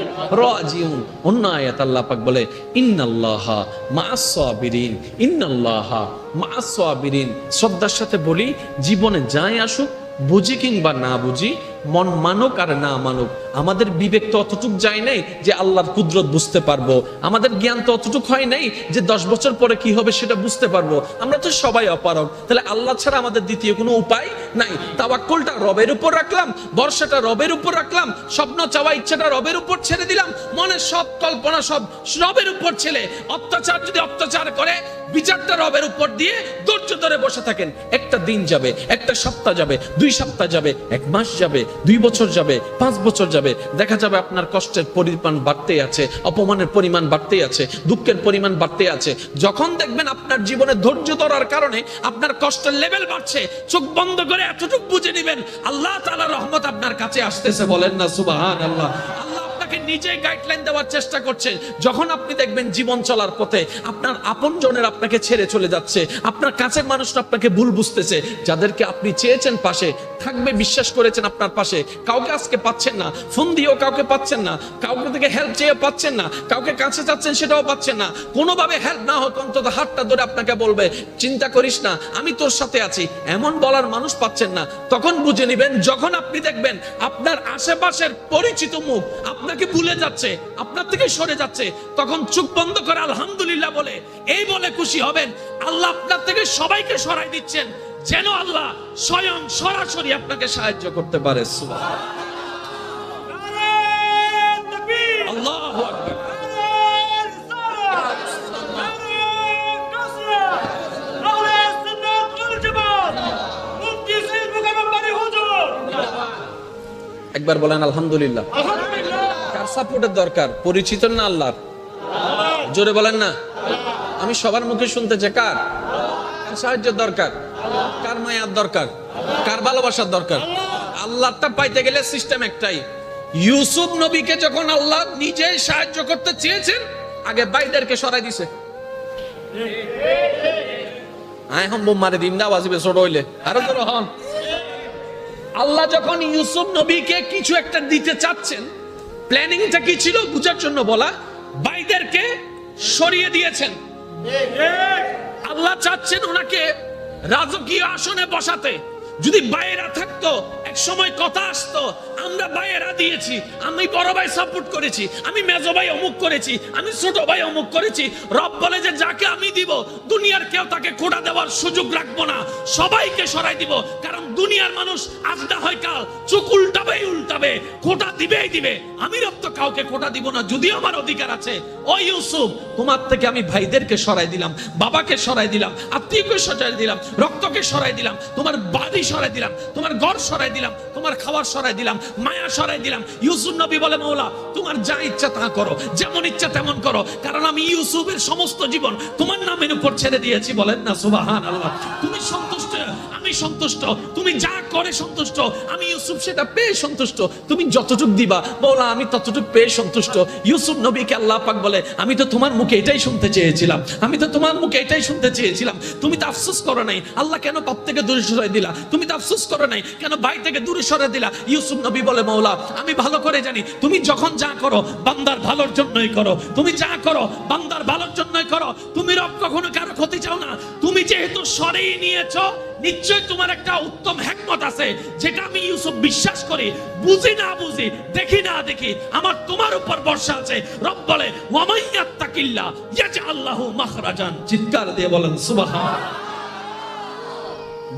রাজিউন। অন্য আয়াত আল্লাহ পাক বলে ইন্নাল্লাহা মাআস সাবিরিন, ইন্নাল্লাহা মাআস সাবিরিন। শ্রদ্ধার সাথে বলি, জীবনে যাই আসুক, বুঝি কিংবা না বুঝি, মন মানুক আর না মানুক, আমাদের বিবেক তো অতটুক যায় নাই যে আল্লাহর কুদরত বুঝতে পারবো। আমাদের জ্ঞান তো অতটুক হয় নাই যে 10 বছর পরে কি হবে সেটা বুঝতে পারবো। আমরা তো সবাই অপারগ। তাহলে আল্লাহ ছাড়া আমাদের দ্বিতীয় কোনো উপায় নাই। তাওয়াক্কুলটা রবের উপর রাখলাম, ভরসাটা রবের উপর রাখলাম, স্বপ্ন চাওয়া ইচ্ছাটা রবের উপর ছেড়ে দিলাম, মনের সব কল্পনা সব রবের উপর ছেড়ে, অত্যাচার যদি অত্যাচার করে বিচারটা রবের উপর দিয়ে ধৈর্য ধরে বসে থাকেন। একটা দিন যাবে, একটা সপ্তাহ যাবে, 2 সপ্তাহ যাবে, 1 মাস যাবে, 2 বছর যাবে, 5 বছর যাবে, দেখা যাবে আপনার কষ্টের পরিমাণ বাড়তেই আছে, অপমানের পরিমাণ বাড়তেই আছে, দুঃখের পরিমাণ বাড়তেই আছে। যখন দেখবেন আপনার জীবনে ধৈর্য ধরার কারণে আপনার কষ্টের লেভেল বাড়ছে, চোখ বন্ধ করে এতটুকু বুঝে নেবেন আল্লাহ তাআলার রহমত আপনার কাছে আসতেছে। বলেন না সুবহানাল্লাহ। আল্লাহ আপনাকে নিজেই গাইডলাইন দেওয়ার চেষ্টা করছেন। যখন আপনি দেখবেন জীবন চলার পথে আপনার আপনজনের আপনাকে ছেড়ে চলে যাচ্ছে, আপনার কাছের মানুষরা আপনাকে ভুল বুঝতেছে, যাদেরকে আপনি চেয়েছেন পাশে থাকবে, বিশ্বাস করেছেন আপনার পাশে, কাউকে আজকে পাচ্ছেন না, ফোন দিয়েও কাউকে পাচ্ছেন না, কাউকে থেকে হেল্প চেয়ে পাচ্ছেন না, কাউকে কাছে চাচ্ছেন সেটাও পাচ্ছেন না, কোনোভাবে হেল্প না হোক অন্তত হাতটা ধরে আপনাকে বলবে চিন্তা করিস না আমি তোর সাথে আছি, এমন বলার মানুষ পাচ্ছেন না, তখন বুঝে নেবেন যখন আপনি দেখবেন আপনার আশেপাশের পরিচিত মুখ আপনাকে ভুলে যাচ্ছে, আপনার থেকে সরে যাচ্ছে, তখন চোখ বন্ধ করে আলহামদুলিল্লাহ বলে এই বলে খুশি হবেন আল্লাহ আপনার থেকে সবাইকে সরাই দিচ্ছেন, যেন আল্লাহ স্বয়ং সরাসরি আপনাকে সাহায্য করতে পারে। আল্লাহু আকবার। একবার বলেন আলহামদুলিল্লাহ। কার সাপোর্টের দরকার? পরিচিত না আল্লাহর? জোরে বলেন না। আমি সবার মুখে শুনতে চাই কার সাহায্যের দরকার, কার মায়ার দরকার, কার ভালোবাসার দরকার? আল্লাহটা পাইতে গেলে সিস্টেম একটাই। ইউসুফ নবীকে যখন আল্লাহ নিজেই সাহায্য করতে চেয়েছেন, আগে বাইদেরকে সরাই দিছে। এখন বোম মারে দিন না বাজিবে ছোট হইলে আরো তো হন। আল্লাহ যখন ইউসুফ নবীকে কিছু একটা দিতে চাচ্ছেন, প্ল্যানিংটা কি ছিল বুঝার জন্য বলা, বাইদেরকে সরিয়ে দিয়েছেন। আল্লাহ চাচ্ছেন ওনাকে রাজকীয় আসনে বসাতে। যদি বাইরা থাকতো এক সময় কথা আসতো আমরা বাইরা দিয়েছি, আমি বড় ভাই সাপোর্ট করেছি, আমি মেজো ভাই অমুক করেছি, আমি ছোট ভাই অমুক করেছি। রব বলে যে যাকে আমি দিব দুনিয়ার কেউ তাকে খোঁড়া দেওয়ার সুযোগ রাখবো না, সবাইকে সরাই দিব। কারণ দুনিয়ার মানুষ আজ না হয় কাল চোখ উল্টাবে, খোঁটা দিবেই দিবে। আমি রব তো কাউকে খোঁটা দিব না, যদিও আমার অধিকার আছে। ও ইউসুফ, তোমার থেকে আমি ভাইদেরকে সরাই দিলাম, বাবাকে সরাই দিলাম, আত্মীয়কে সরাই দিলাম, রক্তকে সরাই দিলাম, তোমার বাড়ি সরাই দিলাম, তোমার ঘর সরাই দিলাম, তোমার খাবার সরাই দিলাম, মায়া সরাই দিলাম। ইউসুফ নবী বলে মওলা তোমার যা ইচ্ছা তা করো, যেমন ইচ্ছা তেমন করো, কারণ আমি ইউসুফের সমস্ত জীবন তোমার নামের উপর ছেড়ে দিয়েছি। বলেন না সুবহানাল্লাহ। তুমি সন্তুষ্ট, আমি সন্তুষ্ট, তুমি যা করে সন্তুষ্ট, আমি ইউসুফ সেটা পেয়ে সন্তুষ্ট। তুমি যতটুকু দিবা মওলা আমি ততটুকু পেয়ে সন্তুষ্ট। ইউসুফ নবীকে আল্লাহ পাক বলে আমি তো তোমার মুখে এটাই শুনতে চেয়েছিলাম, আমি তো তোমার মুখে এটাই শুনতে চেয়েছিলাম। তুমি তো আফসোস করো নাই আল্লাহ কেন পাপ থেকে দূরে সরাই দিলা, তুমি তো আফসোস করো নাই কেন ভাই থেকে দূরে সরে দিলা। ইউসুফ নবী বলে মওলা আমি ভালো করে জানি তুমি যখন যা করো বান্দার ভালোর জন্যই করো, তুমি যা করো বান্দার ভালোর জন্যই করো। তুমি রব কখনো কারো ক্ষতি চাও না। তুমি যেহেতু সরিয়ে নিয়েছো নিশ্চয় তোমার একটা উত্তম হিকমত আছে, যেটা আমি ইউসুফ বিশ্বাস করি, বুঝি না বুঝি, দেখি না দেখি, আমার তোমার উপর ভরসা আছে। রব বলে ওয়ামাইয়াত্তাকিল্লাহ ইয়াজআল লাহু মাখরাজান। চিৎকার দিয়ে বলেন সুবহানাল্লাহ।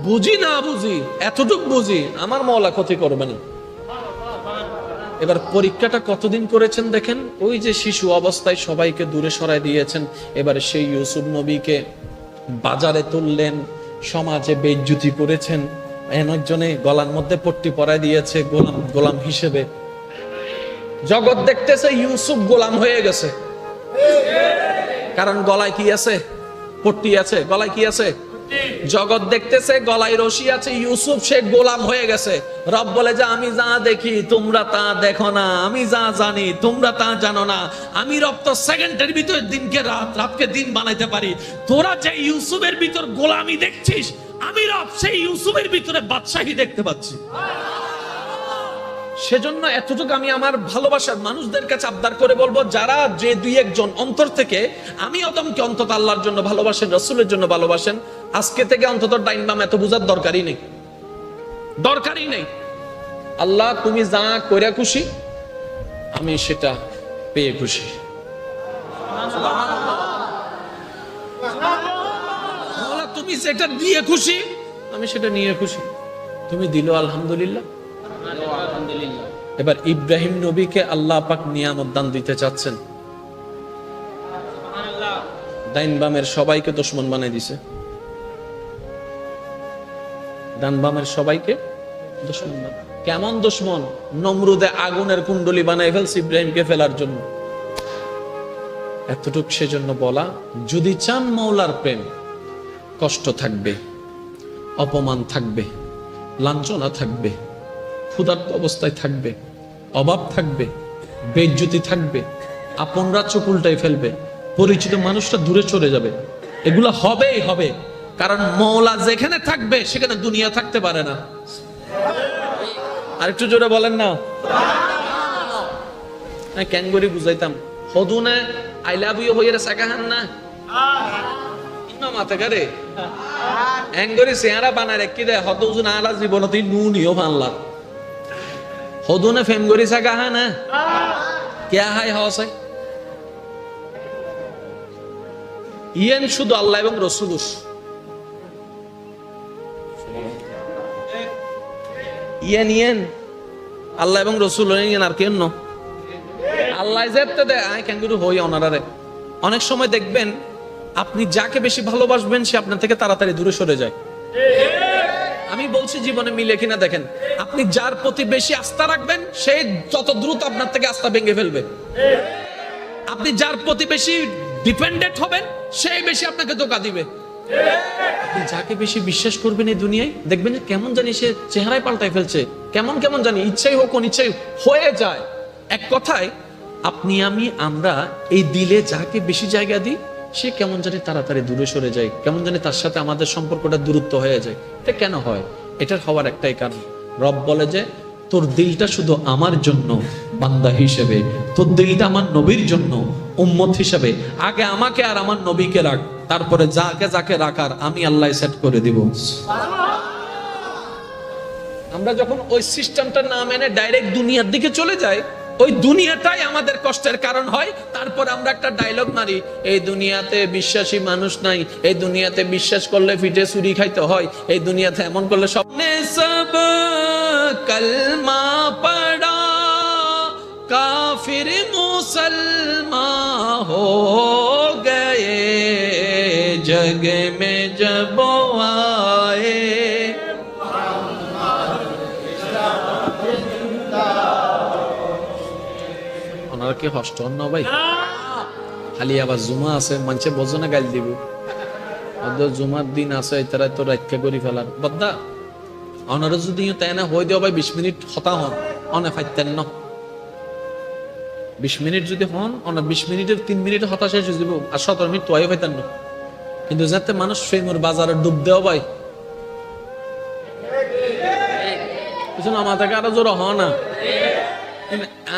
বুঝি না বুঝি, এতটুকু বুঝি আমার মওলা ক্ষতি করবে না। এবার পরীক্ষাটা কতদিন করেছেন দেখেন। ওই যে শিশু অবস্থায় সবাইকে দূরে সরাই দিয়েছেন, এবারে সেই ইউসুফ নবীকে বাজারে তুললেন, সমাজে বেইজ্জতি করেছেন, একজনে গলার মধ্যে পট্টি পরাই দিয়েছে গোলাম হিসেবে। জগৎ দেখতেছে ইউসুফ গোলাম হয়ে গেছে, কারণ গলায় কি আছে? পট্টি আছে। গলায় কি আছে? জগৎ দেখতেছে গলায় রশি আছে, ইউসুফ সে গোলাম হয়ে গেছে। রব বলে যে আমি যা দেখি তোমরা তা দেখো না, আমি যা জানি তোমরা তা জানো না। আমি রব তো সেকেন্ডের ভিতরে দিনকে রাত, রাতকে দিন বানাইতে পারি। তোরা যে ইউসুফের ভিতর গোলামি দেখছিস, আমি রব সেই ইউসুফের ভিতরে বাদশাহী দেখতে পাচ্ছি। সেজন্য এতটুকু আমি আমার ভালোবাসার মানুষদের কাছে আবদার করে বলবো, যারা যে দুই একজন অন্তর থেকে আমি অদমকে অন্তত আল্লাহর জন্য ভালোবাসেন, রাসূলের জন্য ভালোবাসেন, আজকে থেকে অন্তত ডাইন বাম এত বুঝার দরকারই নেই, দরকারই নেই। আল্লাহ তুমি যা কইরা খুশি আমি সেটা পেয়ে খুশি। আল্লাহ তুমি যেটা দিয়ে খুশি আমি সেটা নিয়ে খুশি। তুমি দিলো আলহামদুলিল্লাহ। এবার ইব্রাহিম নবীকে আল্লাহ পাক নিয়ামত দান দিতে চাচ্ছেন, ডাইন বামের সবাইকে দুশমন বানাই দিছে। ডান বামের সবাইকে দুশমন বানাই। কেমন দুশমন? নমরুদে আগুনের কুণ্ডলি বানাই ফেলছে ইব্রাহিমকে ফেলার জন্য। এতটুক সেজন্য বলা, যদি চান মওলার প্রেম, কষ্ট থাকবে, অপমান থাকবে, লাঞ্ছনা থাকবে, ক্ষুধার্ত অবস্থায় থাকবে, অভাব থাকবে, বেইজ্জতি থাকবে, আপনরা চোখ উল্টাই ফেলবে, পরিচিত মানুষটা দূরে চলে যাবে। এগুলো হবেই হবে, কারণ মওলা যেখানে থাকবে সেখানে দুনিয়া থাকতে পারে না। আর একটু জোরে বলেন না। কেন করে বুঝাইতাম, হদুনে আই লাভ ইউ হইরে সাকাহান না ইনো মাথা করে এঙ্গরি চেহারা বানায় রেখে দেয়, হদুন আলা জীবনতে নুনিও ভানলা হদুনে ফেম করি সাকাহা না কেয়া হাই হসাই ইয়েন শুধু আল্লাহ এবং রসুল ইয়েন আল্লাহ এবং রসুল আর কেন আল্লাহ যেতে দেয় আয় কেন হই ওনারে। অনেক সময় দেখবেন আপনি যাকে বেশি ভালোবাসবেন সে আপনার থেকে তাড়াতাড়ি দূরে সরে যায়। আমি বলছি জীবনে মিলে কিনা দেখেন, আপনি যার প্রতি বেশি আস্থা রাখবেন সে যত দ্রুত আপনার থেকে আস্থা ভেঙে ফেলবে। আপনি যার প্রতি বেশি ডিপেন্ডেন্ট হবেন সেই বেশি আপনাকে ধোঁকা দিবে। আপনি যাকে বেশি বিশ্বাস করবেন এই দুনিয়ায় দেখবেন যে কেমন জানি সে চেহারায় পাল্টাই ফেলছে, কেমন জানি ইচ্ছাই হোক অনিচ্ছাই হয়ে যায়। এক কথায় আপনি আমরা এই দিলে যাকে বেশি জায়গা দিই সে কেমন জানি তাড়াতাড়ি দূরে সরে যায়, কেমন জানি তার সাথে আমাদের সম্পর্কটা দূরত্ব হয়ে যায়। এটা কেন হয়? এটার হওয়ার একটাই কারণ, রব বলে যে তোর দিলটা শুধু আমার জন্য বান্দা হিসেবে, তোর দিলটা আমার নবীর জন্য উম্মত হিসেবে, আগে আমাকে আর আমার নবীকে রাখ, তারপরে যাকে রাখার আমি আল্লাহ সেট করে দিব। আমরা যখন ওই সিস্টেমটা না মেনে ডাইরেক্ট দুনিয়ার দিকে চলে যাই, ওই দুনিয়াটাই আমাদের কষ্টের কারণ হয়। তারপর আমরা একটা ডায়লগ মারি, এই দুনিয়াতে বিশ্বাসী মানুষ নাই, এই দুনিয়াতে বিশ্বাস করলে ফিটে চুরি খাইতে হয়, এই দুনিয়াতে এমন করলে স্বপ্নে সব কলমা পড়া কাফির মুসলমান হো গয়ে জগ মে জব আয়ে। ওনারা কি হষ্ট হন না ভাই? খালি আবার জুমা আছে, মানুষে বোঝনে গাইল দিব, জুমার দিন আছে তারা তো রাখা করি ফেলার বদ্দা। ওনারা যদি তাই না হয়ে দেওয়া ভাই 20 মিনিট হতা হন অনে ফাইতেন না, 20 মিনিট যদি হন ওনার 20 মিনিটের 3 মিনিটে হতা শেষ হয়ে যাব, আর 17 মিনিট তোয়াই ফাইতেন না। কিন্তু যাতে মানুষ ফেমর বাজারে ডুব দেওয়া ভাই পিছনে আমার থেকে আরো জোর হন না।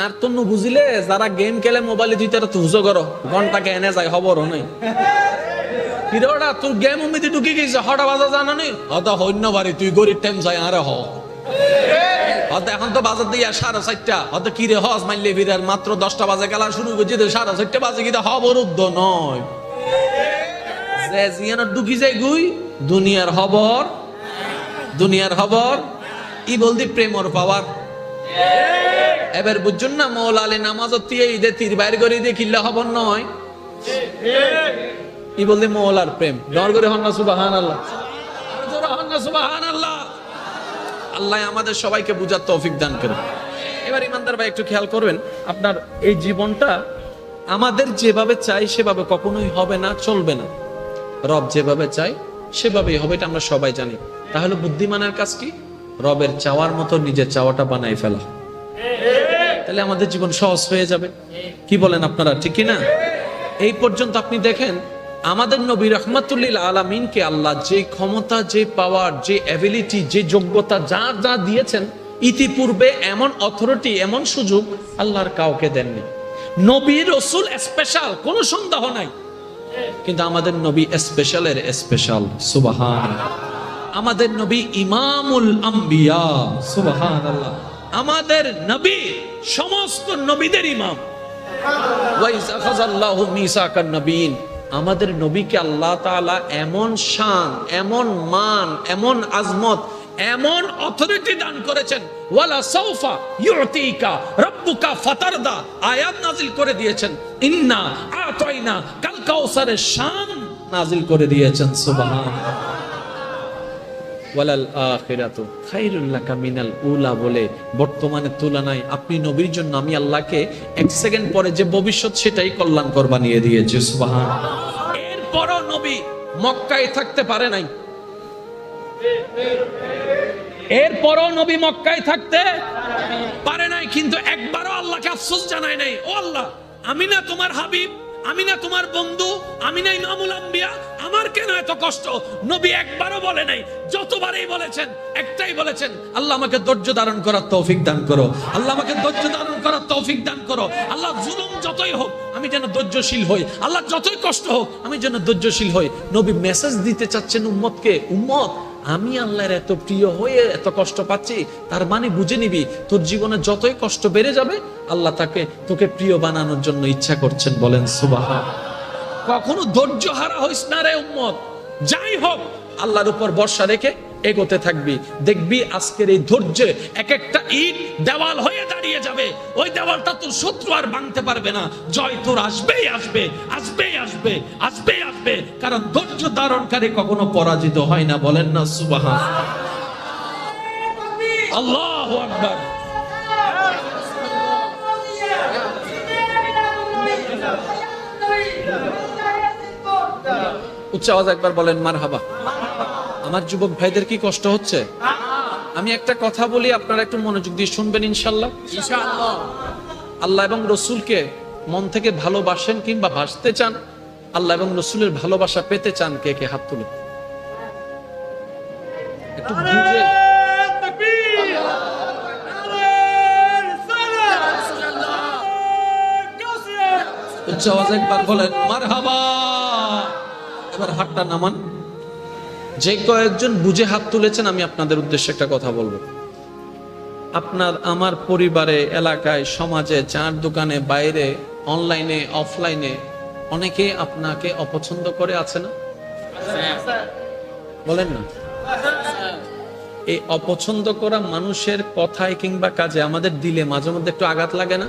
আর তো বুঝিলে যারা গেম খেলে মোবাইলে তুই তারা তুজো করো ঘন্টাকে এনে যায় খবর নাই হিরোটা তোর গেম উমিতে ঢুকে গেছে হটা বাজা জানা নেই হয়তো হইন্য বাড়ি তুই গরিব টাইম যাই আরে হয়তো এখন তো বাজার দিয়ে 4:30 হয়তো কি রে হস মাইলে ফিরার মাত্র 10টা বাজে খেলা শুরু করছি 4:30 বাজে কি খবর উদ্ধ নয় যে জিয়ানো ঢুকি যায় গুই দুনিয়ার খবর ই বলদি প্রেমর পাওয়ার। এবার বুঝুন না মৌলা আলী নামাজত ঈদে তীর বাইর করে দিয়ে কিল্লা খবর নয়, ই বলদি মৌলার প্রেম। ডর করে হন না সুবহানাল্লাহ, সুবহানাল্লাহ। আল্লাহ আমাদের সবাইকে বুঝার তৌফিক দান করেন। এবার ইমানদার ভাই একটু খেয়াল করবেন, আপনার এই জীবনটা আমাদের যেভাবে চাই সেভাবে কখনোই হবে না, চলবে না। রব যেভাবে চাই সেভাবেই হবে, এটা আমরা সবাই জানি। তাহলে বুদ্ধিমানের কাজ কি? রবের চাওয়ার মতো নিজের চাওয়াটা বানাই ফেলা, তাহলে আমাদের জীবন সহজ হয়ে যাবে। কি বলেন আপনারা, ঠিক কি না? এই পর্যন্ত আপনি দেখেন আমাদের নবী রাহমাতুল্লিল আলামিনকে আল্লাহ যে ক্ষমতা, যে পাওয়ার, যে অ্যাবিলিটি, যে যোগ্যতা যা দিয়েছেন, ইতিপূর্বে এমন অথরিটি, এমন সুযোগ আল্লাহর কাউকে দেননি। নবী রাসূল স্পেশাল, কোনো সন্দেহ নাই, কিন্তু আমাদের নবী স্পেশালের স্পেশাল। সুবহানাল্লাহ। আমাদের নবী ইমামুল আম্বিয়া। সুবহানাল্লাহ। আমাদের নবী সমস্ত নবীদের ইমাম। ওয়াইজ আখাযাল্লাহু মিসাকান নবিয়িন। আমাদের নবীকে আল্লাহ তাআলা এমন শান, এমন মান, এমন আজমত, এমন অথরিটি দান করেছেন, ওয়ালা সাউফা ইউতিকা রাব্বুকা ফাতারদা আয়াত নাজিল করে দিয়েছেন, ইন্না আতাইনা কাল কাউসারের শান নাজিল করে দিয়েছেন। সুবহানাল্লাহ। ওয়ালাল আখিরাতু খায়রুল লাকা মিনাল উলা বলে বর্তমানে তুলনায় আপনি নবীর জন্য আমি আল্লাহকে 1 সেকেন্ড পরে যে ভবিষ্যৎ সেটাই কল্যাণকর বানিয়ে দিয়েছি। সুবহানাল্লাহ। এরপরও নবী মক্কায় থাকতে পারে নাই, এরপরও নবী মক্কায় থাকতে পারে নাই, কিন্তু একবারও আল্লাহ আল্লাহকে আফসোস জানায় নাই, ও আল্লাহ আমি না তোমার হাবিব, আমি না তোমার বন্ধু, আমি না ইমামুল আম্বিয়া, আমার কেন এত কষ্ট? নবী একবারও বলে নাই, যতবারই বলেছেন একটাই বলেছেন, আল্লাহ আমাকে ধৈর্য ধারণ করার তৌফিক দান করো, আল্লাহ আমাকে ধৈর্য ধারণ করার তৌফিক দান করো। আল্লাহ জুলুম যতই হোক আমি যেন ধৈর্যশীল হই, আল্লাহ যতই কষ্ট হোক আমি যেন ধৈর্যশীল হই। নবী মেসেজ দিতে চাচ্ছেন উম্মতকে, উম্মত আমি আল্লাহর এত প্রিয় হয়ে এত কষ্ট পাচ্ছি, তার মানে বুঝে নিবি তোর জীবনে যতই কষ্ট বেড়ে যাবে আল্লাহ তোকে প্রিয় বানানোর জন্য ইচ্ছা করছেন। বলেন সুবহান। কখনো ধৈর্য হারা হইস না রে উম্মত, যাই হোক আল্লাহর উপর ভরসা রেখে এগোতে থাকবি, দেখবি আজকের এই ধৈর্যে এক একটা ইট দেওয়াল হয়ে দাঁড়িয়ে যাবে, ওই দেওয়ালটা তোর শত্রু আর ভাঙতে পারবে না, জয় তোর আসবেই আসবে, আসবেই আসবে, আসবেই আসবে, কারণ ধৈর্য ধারণকারী কখনো পরাজিত হয় না। বলেন না সুবহান। আল্লাহু আকবার। উচ্চ আওয়াজ একবার বলেন মারহাবা। আমার যুবক ভাইদের কি কষ্ট হচ্ছে? আমি একটা কথা বলি, আপনারা একটু মনোযোগ দিয়ে শুনবেন ইনশাআল্লাহ। ইনশাআল্লাহ। আল্লাহ এবং রসুলকে মন থেকে ভালোবাসেন কিংবা ভাসতে চান, আল্লাহ এবং রসুলের ভালোবাসা পেতে চান, কে কে হাত তুলে একটু বুঝে। উচ্চ আওয়াজ একবার বলেন মারহাবা। এবার হাতটা নামান। যে কয়েকজন বুঝে হাত তুলেছেন আমি আপনাদের উদ্দেশ্যে একটা কথা বলবো। আপনার আমার পরিবারে, এলাকায়, সমাজে, চার দোকানে, বাইরে, অনলাইনে, অফলাইনে অনেকে আপনাকে অপছন্দ করে, আছে না? বলেন না। এই অপছন্দ করা মানুষের কথায় কিংবা কাজে আমাদের দিলে মাঝে মধ্যে একটু আঘাত লাগে না?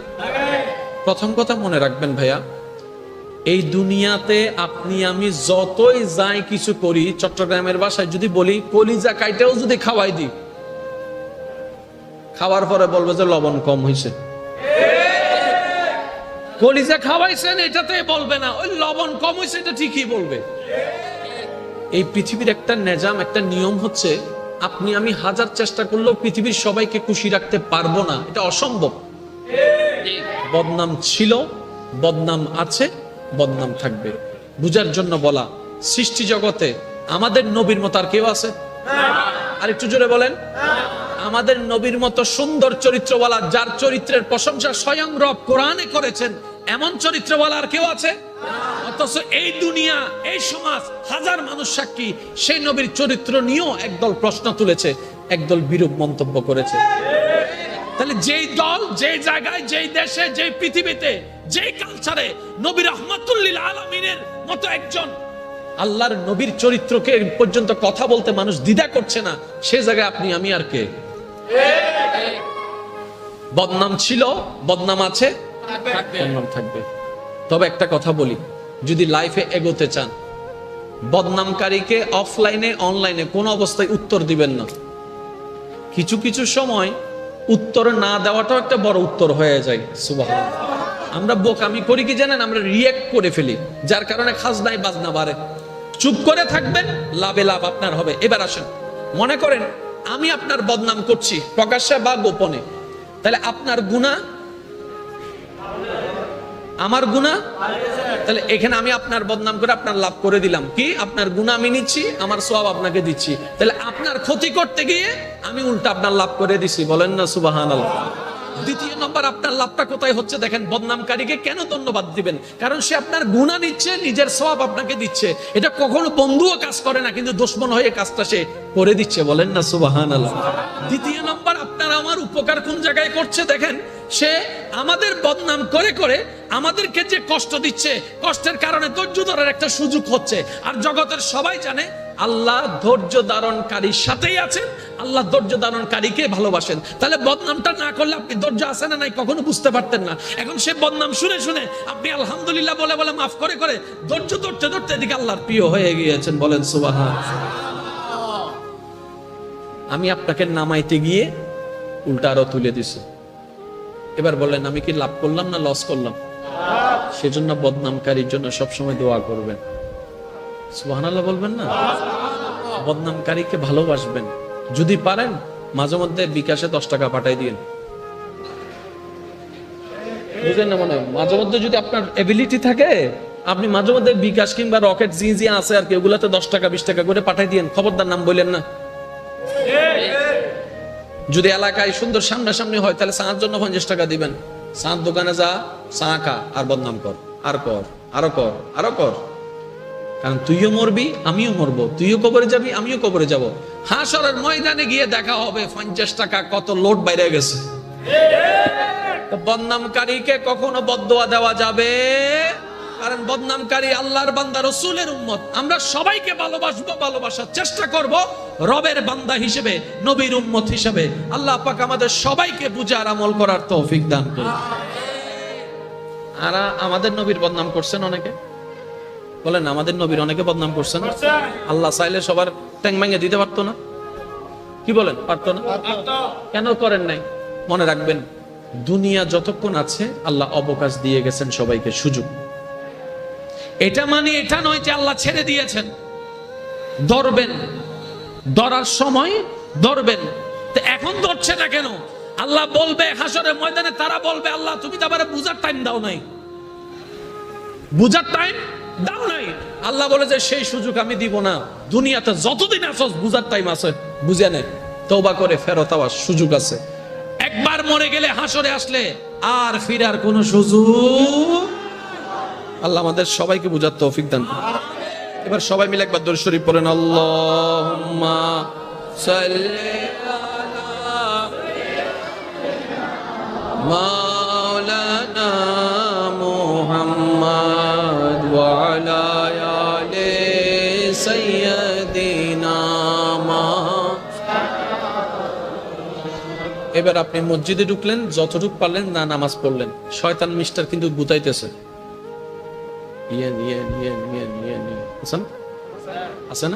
প্রথম কথা মনে রাখবেন ভাইয়া, এই দুনিয়াতে আপনি আমি যতই যাই কিছু করি, চট্টগ্রামের ভাষায় যদি বলি কলিজা কাইটাও যদি খাওয়াই দিই, খাওয়ার পরে বলবে যে লবণ কম হয়েছে। কলিজা খাওয়াইছেন এটাতে বলবে না, ওই লবণ কম হয়েছে এটা ঠিকই বলবে। এই পৃথিবীর একটা নিজাম, একটা নিয়ম হচ্ছে, আপনি আমি হাজার চেষ্টা করলেও পৃথিবীর সবাইকে খুশি রাখতে পারবো না, এটা অসম্ভব। বদনাম ছিল, বদনাম আছে, বদনাম থাকবে। বুঝার জন্য বলা, সৃষ্টি জগতে আমাদের নবীর মতো আর কেউ আছে? আর একটু জোরে বলেন। আমাদের নবীর মতো সুন্দর চরিত্রওয়ালা, যার চরিত্রের প্রশংসা স্বয়ং রব কোরআনে করেছেন, এমন চরিত্রওয়ালা আর কেউ আছে? অথচ এই দুনিয়া, এই সমাজ, হাজার মানুষ সাক্ষী, সেই নবীর চরিত্র নিয়েও একদল প্রশ্ন তুলেছে, একদল বিরূপ মন্তব্য করেছে। তাহলে যেই দল, যেই জায়গায়, যেই দেশে, যেই পৃথিবীতে, যেই কালচারে নবী রাহমাতুল লিল আলামিনের মতো একজন আল্লাহর নবীর চরিত্রকে পর্যন্ত কথা বলতে মানুষ দ্বিধা করছে না, সে জায়গায় আপনি আমি আর কে? বদনাম ছিল, বদনাম আছে, বদনাম থাকবে। তবে একটা কথা বলি, যদি লাইফে এগোতে চান, বদনামকারীকে অফলাইনে, অনলাইনে কোনো অবস্থায় উত্তর দিবেন না। কিছু কিছু সময় উত্তর না দেওয়াটাও একটা বড় উত্তর হয়ে যায়। সুবহানাল্লাহ। আমরা বোকামি করি কি জানেন? আমরা রিঅ্যাক্ট করে ফেলি, যার কারণে খাজনায় বাজনা বাড়ে। চুপ করে থাকবেন, লাভে লাভ আপনার হবে। এবার আসেন, মনে করেন আমি আপনার বদনাম করছি প্রকাশ্যে বা গোপনে, তাহলে আপনার গুনাহ, আমার গুনাহ, তাহলে এখানে আমি আপনার বদনাম করে আপনার লাভ করে দিলাম কি? আপনার গুনাহ আমি নিচ্ছি, আমার সওয়াব আপনাকে দিচ্ছি। তাহলে আপনার ক্ষতি করতে গিয়ে আমি উল্টা আপনার লাভ করে দিছি। বলেন না সুবহানাল্লাহ। দ্বিতীয় নম্বর, আপনার লাভটা কোথায় হচ্ছে দেখেন? বদনামকারীকে কেন ধন্যবাদ দিবেন? কারণ সে আপনার গুনাহ নিচ্ছে, নিজের সওয়াব আপনাকে দিচ্ছে। এটা কখনো বন্ধুও কাজ করে না, কিন্তু দুশমন হয়ে কাজটা সে করে দিচ্ছে। বলেন না সুবহানাল্লাহ। দ্বিতীয় নম্বর, আপনার আমার উপকার কোন জায়গায় করছে দেখেন? সে আমাদের বদনাম করে করে আমাদেরকে যে কষ্ট দিচ্ছে, কষ্টের কারণে ধৈর্য ধরার একটা সুযোগ হচ্ছে। আর জগতের সবাই জানে আল্লাহ ধৈর্য ধারণকারীর সাথেই আছেন, আল্লাহ ধৈর্য ধারণকারীকে ভালোবাসেন। তাহলে বদনামটা না করলে আপনি ধৈর্য আছে না নাই কখনো বুঝতে পারতেন না। এখন সে বদনাম শুনে শুনে আপনি আলহামদুলিল্লাহ বলে বলে মাফ করে করে ধৈর্য ধরতে ধরতে এদিকে আল্লাহর প্রিয় হয়ে গিয়েছেন। বলেন সুবহানাল্লাহ। আমি আপনাকে নামাইতে গিয়ে উল্টা আরো তুলে দিছি। এবার বলেন আমি কি লাভ করলাম না লস করলাম? সেজন্য বদনামকারীর জন্য সবসময় দোয়া করবেন। সুবহানাল্লাহ বলবেন না? বদনামকারীকে ভালোবাসবেন। যদি পারেন মাঝে মধ্যে বিকাশে 10 টাকা পাঠাই দিন। বুঝেন না মনে হয়। মাঝে মধ্যে যদি আপনার এবিলিটি থাকে, আপনি মাঝে মধ্যে বিকাশ কিংবা রকেট জি আছে আর কি, ওগুলাতে 10 টাকা 20 টাকা করে পাঠাই দিয়েন, খবরদার নাম বললেন না। যদি এলাকায় সুন্দর সামনাসামনি হয় তাহলে চাঁর জন্য 50 টাকা দিবেন। চাঁর দোকানে যা, চা খা, আর বদনাম কর, আর কর, আরো কর, আরো কর। কারণ তুইও মরবি, আমিও মরবো, তুইও কবরে যাবি, আমিও কবরে যাব। হাসরের ময়দানে গিয়ে দেখা হবে 50 টাকা কত লোড বাইরে গেছে। বদনামকারীকে কখনো বদদোয়া দেওয়া যাবে, কারণ বদনামকারী আল্লাহর বান্দা, রাসূলের উম্মত। আমরা সবাইকে ভালোবাসবো, ভালোবাসার চেষ্টা করব রবের বান্দা হিসেবে, নবীর উম্মত হিসেবে। আল্লাহ পাক আমাদের সবাইকে বুঝার আমল করার তৌফিক দান করুন। আর আমাদের নবীর বদনাম করছেন অনেকে, বলেন আমাদের নবীর অনেকে বদনাম করছেন। আল্লাহ চাইলে সবার ট্যাং ভাঙে দিতে পারতো না? কি বলেন, পারতো না? কেন করেন নাই? মনে রাখবেন, দুনিয়া যতক্ষণ আছে আল্লাহ অবকাশ দিয়ে গেছেন সবাইকে, সুযোগ। এটা মানে এটা নয় যে আল্লাহ ছেড়ে দিয়েছেন। ধরবেন, ধরার সময় ধরবেন। তো এখন ধরছে না কেন? আল্লাহ বলবে হাসরের ময়দানে, তারা বলবে আল্লাহ তুমি তো আবার বুঝার টাইম দাও নাই, বুঝার টাইম দাও নাই। আল্লাহ বলে যে সেই সুযোগ আমি দিব না। দুনিয়াতে যতদিন আসস বুঝার টাইম আছে, বুঝে নে, তওবা করে ফেরত আওয়ার সুযোগ আছে। একবার মরে গেলে হাসরে আসলে আর ফিরার কোনো সুযোগ। আল্লাহ আমাদের সবাইকে বুঝার তৌফিক দান করুন। এবার সবাই মিলে একবার দরুদ শরীফ পড়েন। আল্লাহুম্মা সাল্লি আলা মাওলানা মুহাম্মদ ওয়া আলা আলি সাইয়্যিদিনা। এবার আপনি মসজিদে ঢুকলেন, যতটুক পারলেন না নামাজ পড়লেন। শয়তান মিস্টার কিন্তু গুতাইতেছে, নিয়ে নিয়ে নিয়ে নিয়ে নিয়ে নিয়ে বুঝছেন?